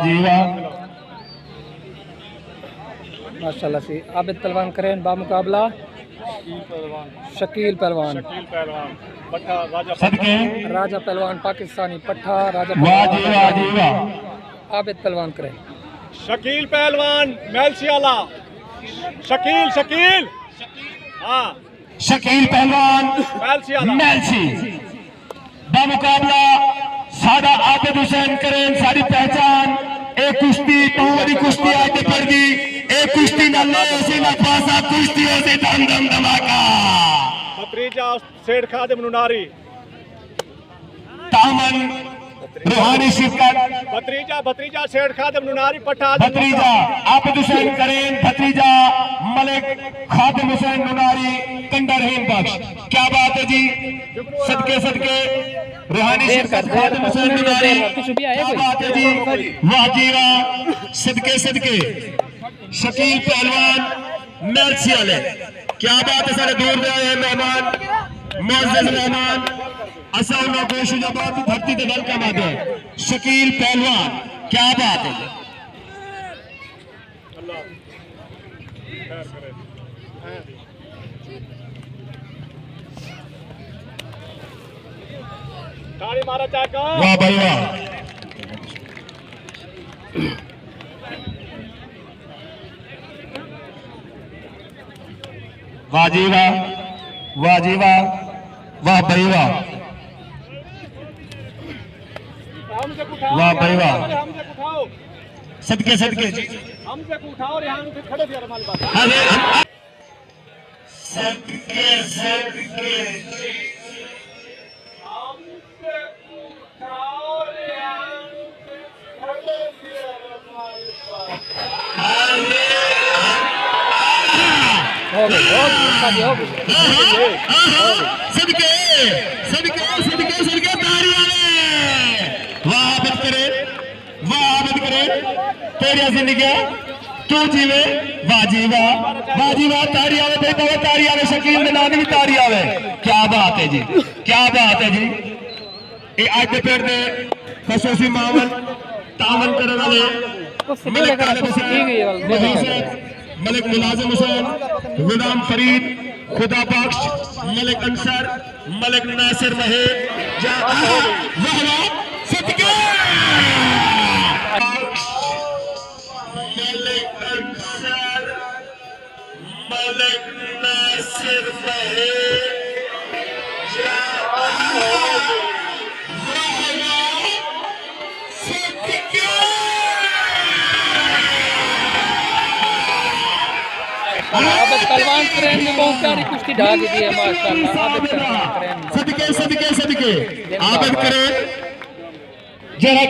जी वाह। माशाल्लाह से आबिद पहलवान करें बामुकाबला शकील पहलवान सदके राजा पहलवान पाकिस्तानी पट्ठा राजा वाह जी वाह जी वाह। आबिद पहलवान करें शकील पहलवान मेलसियाला शकील शकील हाँ शकील पहलवान मेलसियाला मेलसी बामुकाबला सादा आबिद हुसैन करें सारी पहचान एक कुश्ती बहुवरी कुश्ती आगे बढ़ दी एक कुश्ती न ले उसे न फासा कुश्तियों से दम दम धमाका भतीजा सेठ खादिम नुनारी तामन रूहानी शिरकत भतीजा सेठ खादिम नुनारी पट्टा भतीजा आबिद हुसैन करें भतीजा मलिक खादिम हुसैन नुनारी कंडर हिंद बख्श क्या बात है जी सदके सदके रूहानी शिरकत खादिम हुसैन नुनारी क्या बात है जी वाह जी वाह सदके सदके शकील पहलवान मेलसी वाले क्या बात है सारे दूर दे आए मेहमान मुअज़्ज़ज़ मेहमान असल में गोशुजाबाद की धरती से वेलकम आते हैं शकील पहलवान क्या बात है ताली मारा चाका वाह भाई वाह वाह जी वाह वाह जी वाह वाह भाई वाह वाह भाई वाह हमसे उठाओ सदके सदके हमसे उठाओ और यहाँ पे खड़े थे हमारे पास सदके सदके सदके सदके सदके सदके तारी वाले वाह आबिद करे तेरी जिंदगी तू जीवे वाह जी वाह तारी आवे भाई बाबा तारी आवे शकील दे नाम भी तारी आवे क्या बात है जी क्या बात है जी ये आज दे पेड़ दे खसूसी मावन तावन करने वाले मलिक मुलाजिम हुसैन गुलाम फरीद खुदा बख्श मलिक अंसर मलिक नासिर महेद सदके मलिक अंसर मलिक नासिर महेद आबिद पहलवान करें ने बहुत प्यारी कुश्ती ढा दी है माशाल्लाह आबिद पहलवान करें सदके सदके सदके आबिद करें जरा